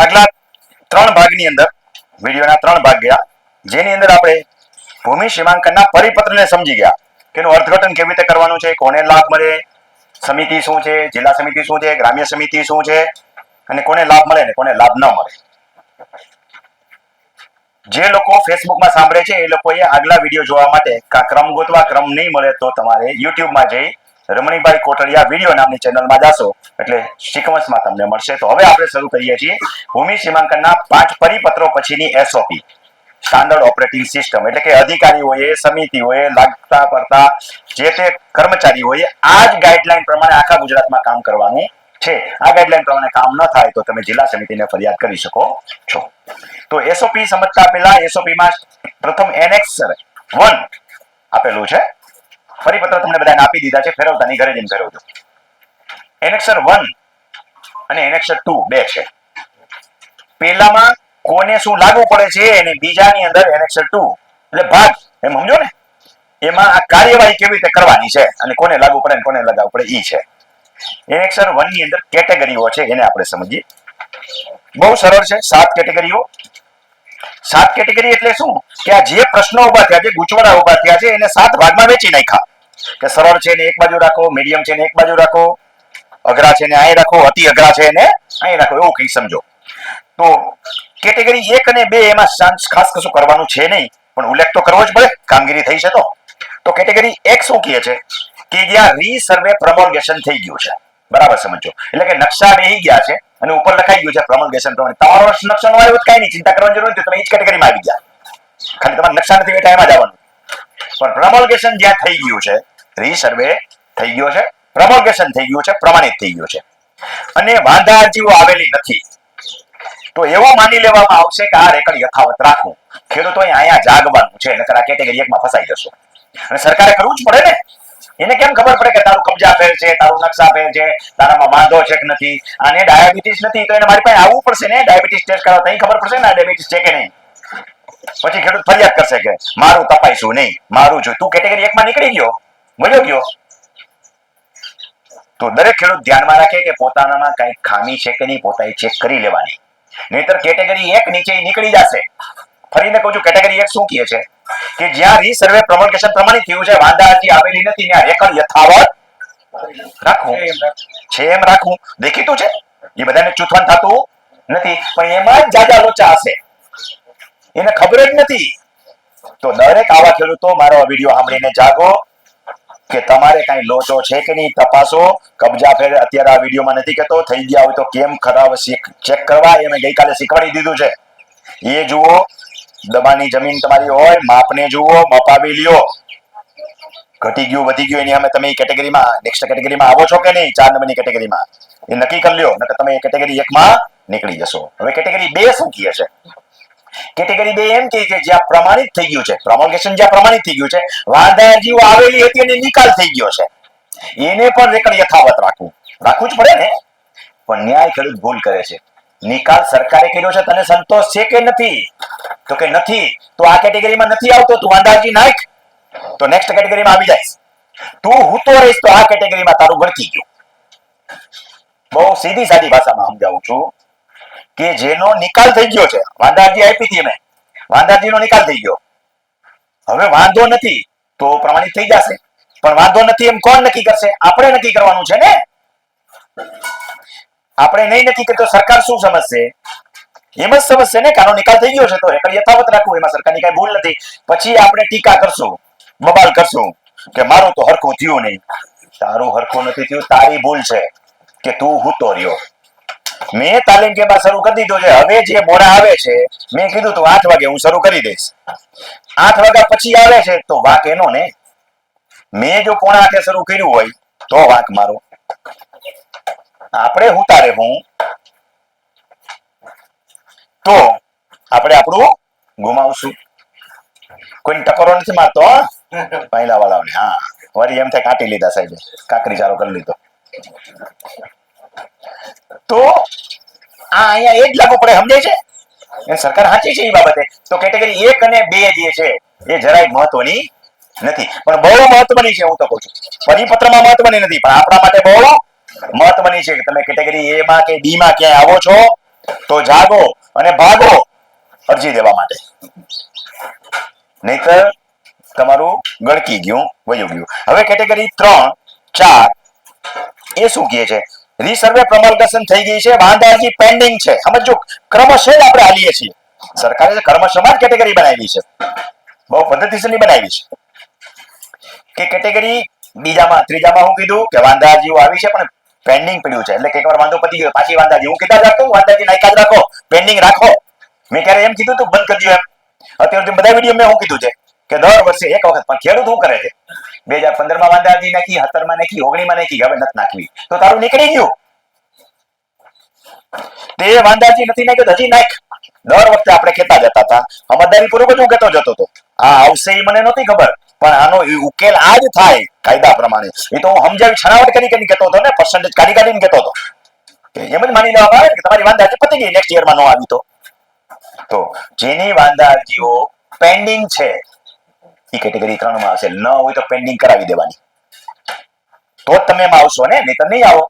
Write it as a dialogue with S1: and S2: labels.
S1: આગલા 3 ભાગની અંદર વિડીયોના 3 ભાગ ગયા, જેની અંદર આપણે ભૂમિ સીમાંકનના પરિપત્રને સમજી ગયા કે એનું અર્થઘટન કેવી રીતે કરવાનું છે, કોને લાભ મળે, સમિતિ શું છે, જિલ્લા સમિતિ શું છે, ગ્રામ્ય સમિતિ શું છે અને કોને લાભ મળે ને કોને લાભ ન મળે. જે લોકો ફેસબુકમાં સાંભળે છે એ લોકોએ આગલા વિડીયો જોવા માટે ક્રમ ગોતવા, ક્રમ નહીં મળે તો તમારે યુટ્યુબમાં જઈ રમણીભાઈ કોટડિયા વિડીયો નામની ચેનલમાં જાશો એટલે સિક્વન્સમાં તમને મળશે. તો હવે આપણે શરૂ કરીએ છીએ ભૂમિ સીમાંકનના 5 પરિપત્રો પછીની એસઓપી, સ્ટાન્ડર્ડ ઓપરેટિંગ સિસ્ટમ. એટલે કે અધિકારીઓએ, સમિતિઓએ, લાગતા પડતા જે તે કર્મચારીઓએ આ જ ગાઈડલાઈન પ્રમાણે આખા ગુજરાતમાં કામ કરવાનું છે. આ ગાઈડલાઈન પ્રમાણે કામ ન થાય તો તમે જિલ્લા સમિતિને ફરિયાદ કરી શકો છો. તો એસઓપી સમજતા પહેલા એસઓપીમાં પ્રથમ એનેક્સર 1 આપેલું છે. પરિપત્ર તમને બધાને આપી દીધા છે, ફેરવતાની ઘરે જઈને ફેરવજો. એનેક્સર 1 અને એનેક્સર 2 બે છે. પહેલામાં કોને શું લાગુ પડે છે અને બીજાની અંદર એનેક્સર 2 એટલે ભાગ, એમ સમજો ને, એમાં આ કાર્યવાહી કેવી રીતે કરવાની છે અને કોને લાગુ પડે અને કોને લગાવવું પડે ઈ છે. એનેક્સર 1 ની અંદર કેટેગરીઓ છે, એને આપણે સમજીએ. બહુ સરળ છે. 7 કેટેગરીઓ. 7 કેટેગરી એટલે શું કે આ જે પ્રશ્નો ઉભા થયા, જે ગૂંચવણા ઉભા થયા છે એને 7 ભાગમાં વેચી નાખ્યા કે સરળ છે ને એક બાજુ રાખો, મીડિયમ છે ને એક બાજુ રાખો, અઘરા છે ને અહીં રાખો, અતિ અઘરા છે ને અહીં રાખો, એવું કઈ સમજો. તો કેટેગરી 1 અને 2 એમાં ખાસ કશું કરવાનું છે નહીં, પણ ઉલ્લેખ તો કરવો જ પડે, કામગીરી થઈ છે તો કેટેગરી 1 શું કહે છે કે જ્યાં રીસર્વે પ્રમોલ્ગેશન થઈ ગયું છે. બરાબર સમજો, એટલે કે નકશા બેહી ગયા છે અને ઉપર લખાઈ ગયું છે પ્રમોલ્ગેશન પ્રમાણે. તમારો નકશો નો આવ્યો કઈ નહીં, ચિંતા કરવાની જરૂર નથી, તમે એ જ કેટેગરીમાં આવી ગયા. ખાલી તમારે નકશા નથી બેઠા એમાં જવાનું. પણ પ્રમોલ્ગેશન જ્યાં થઈ ગયું છે, રીસર્વે થઈ ગયો છે, પ્રમોલ્ગેશન થઈ ગયું છે, પ્રમાણિત થઈ ગયું છે અને વાંધા અરજીઓ આવેલી નથી, તો એવું માની લેવામાં આવશે કે આ રેકર્ડ યથાવત રાખવું. ખેડૂતોએ અહીંયા જાગવાનું છે, નકર આ કેટેગરી 1 માં ફસાઈ જશો. અને સરકારે કરવું જ પડે ને. એને કેમ ખબર પડે કે તારું કબજા ફેર છે, તારું નકશા ફેર છે, તારામાં વાંધો છે કે નથી, આને ડાયાબિટીસ નથી તો એને મારી પાસે આવવું પડશે ને ડાયાબિટીસ ટેસ્ટ કરાવવા, તઈ ખબર પડશે ને આ ડાયાબિટીસ છે કે નહીં. પછી ખેડૂત ફરિયાદ કરશે કે મારું તપાઈશું નહીં, મારું જો. તું કેટેગરી 1 માં નીકળી ગયો, મળ્યો ગયો. તો દરેક ખેડૂત ધ્યાનમાં રાખે કે પોતાનામાં કઈ ખામી છે કે નહીં, પોતાએ ચેક કરી લેવાની. નહીતર કેટેગરી 1 નીચે નીકળી જશે. ફરીને કહું છું, કેટેગરી 1 શું કહે છે કે જ્યાં રીસર્વે પ્રમોલ્ગેશન પ્રમાણિત થયું છે, વાંધા અરજી આવેલી નથી, ત્યાં રેકર્ડ યથાવત રાખવું છે. એમ રાખવું દેખીતું છે, એ બધાને ચૂથવાન થતું નથી, પણ એમાં જ જાજા લોચા હશે, એને ખબર જ નથી. તો દરેક આવા ખેડૂતો મારો વિડીયો સાંભળીને જાગો કે તમારે કઈ લોચો છે કે નહીં તપાસો. કબજા ફેર અત્યારે આ વિડીયોમાં નથી કહેતો, થઈ ગયા હોય તો કેમ ખરાબ ચેક કરવા એ મેં ગઈકાલે શીખવાડી દીધું છે. એ જુઓ, દબાની જમીન તમારી હોય, માપને જુઓ, મપાવી લ્યો. ઘટી ગયું વધી ગયું એની સામે તમે કેટેગરીમાં નેક્સ્ટ કેટેગરીમાં આવો છો કે નહીં, 4 નંબરની કેટેગરીમાં, એ નક્કી કરી લ્યો, નકર તમે કેટેગરી 1 માં નીકળી જશો. હવે કેટેગરી 2 શું કહે છે? કેટેગરી 2 એમ કે જ્યાં પ્રમાણિત થઈ ગયું છે, પ્રમોલ્ગેશન જ્યાં પ્રમાણિત થઈ ગયું છે, વાંધા અરજીઓ આવેલી હતી અને નિકાલ થઈ ગયો છે, એને પણ રેકર્ડ યથાવત રાખવું જ પડે ને. પણ ન્યાય ખેડૂત ભૂલ કરે છે. નિકાલ સરકારે કર્યો છે, તને સંતોષ છે કે નથી? તો કે નથી, તો આ કેટેગરીમાં નથી આવતો, તું વાંધા અરજી નાખ તો નેક્સ્ટ કેટેગરીમાં આવી જાય. તું હું તો રહીશ તો આ કેટેગરીમાં તારું ગણકી ગયું. બહુ સીધી સાદી ભાષામાં સમજાવું છું કે જેનો નિકાલ થઈ ગયો છે, વાંધા અરજી આપી હતી મેં, વાંધા અરજીનો નિકાલ થઈ ગયો, હવે વાંધો નથી તો પ્રમાણિત થઈ જશે. પણ વાંધો નથી એમ કોણ નક્કી કરશે? આપણે નક્કી કરવાનું છે ને. આપણે નહીં નક્કી કરીએ તો સરકાર શું સમજશે? એમ જ સમજશે ને, કાનો નિકાલ થઈ ગયો છે તો રેકર્ડ યથાવત રાખવું, એમાં સરકારની કઈ ભૂલ નથી. પછી આપણે ટીકા કરશું, બબાલ કરશું કે મારું તો હરખું થયું નહીં. તારું હરખું નથી થયું, તારી ભૂલ છે કે તું હૂતો રહ્યો. મેં તાલીમ કેમ્પ શરૂ કરી દીધો છે. હવે જે મોડા આવે છે, મેં કીધું તું 8 વાગે હું શરૂ કરી દઈશ. 8 વાગ્યા પછી આવે છે તો વાક એનો ને. મેં જો 7:45 શરૂ કર્યું હોય તો વાક મારો. આપણે હુતારે હું તો આપણે આપણું ગુમાવશું. કોઈ ટકોરો નથી મારતો પહેલા વાળાઓને. હા, વળી એમ થાય કાઢી લીધા સાહેબ, કાકરી ચારો કરી લીધો. તો આ અહીંયા એ જ લાગુ પડે, સમજે છે? એ સરકાર સાચી છે એ બાબતે. તો કેટેગરી 1 અને 2 જે છે એ જરાય મહત્વની નથી, પણ બહુ મહત્વની છે. હું તો કહું છું, પરિપત્રમાં મહત્વની નથી, પણ આપણા માટે બહુ મહત્વની છે કે તમે કેટેગરી A માં કે B માં ક્યાંય આવો છો તો જાગો અને ભાગો અરજી દેવા માટે, નહીતર તમારું ગળકી ગયું વયું ગયું. હવે કેટેગરી 3, 4 એ શું કહે છે? રીસર્વે પ્રમોલ્ગેશન થઈ ગઈ છે, વાંધા અરજી પેન્ડિંગ છે. સમજો ક્રમશઃ આપણે હાલીએ છીએ. સરકારે ક્રમશઃ કેટેગરી બનાવી છે, બહુ પદ્ધતિસરની બનાવી છે કે કેટેગરી બીજામાં ત્રીજામાં હું કીધું કે વાંધા અરજીઓ આવી છે પણ પેન્ડિંગ પડ્યું છે, એટલે કે એકવાર વાંધો પતી ગયો પાછી વાંધા અરજી. હું કીધા રાખું વાંધા અરજી નાખ્યા જ રાખો, પેન્ડિંગ રાખો. મેં ક્યારે એમ કીધું તું બંધ કરી દો એમ? અત્યારે બધા વિડીયો મેં શું કીધું છે કે દર વર્ષે એક વખત. પણ ખેડૂત શું કરે છે? 2015 માં વાંધા અરજી નાખી, 17 માં નાખી, 19 માં નાખી, હવે નથી નાખવી, તો તારું નીકળી ગયું. તે વાંધા અરજી નથી નાખ્યો હજી નાખ. દર વખતે આપણે કહેતા જતા હતા, સમજદારી પૂર્વક હું કહેતો જતો હતો. આ આવશે એ મને નહોતી ખબર, પણ આનો ઉકેલ આ જ થાય કાયદા પ્રમાણે. એ તો હું સમજાવી છણાવટ કરી કહેતો હતો ને, પર્સન્ટેજ કાઢી કાઢીને કહેતો હતો. એમ જ માની લેવામાં આવે કે તમારી વાંધા અરજી પતી ગઈ, નેક્સ્ટ યરમાં ન આવી તો જેની વાંધા અરજીઓ પેન્ડિંગ છે એ કેટેગરી 3 માં હશે. ન હોય તો પેન્ડિંગ કરાવી દેવાની, તો જ તમે એમાં આવશો ને, નહીં તો નહીં આવો.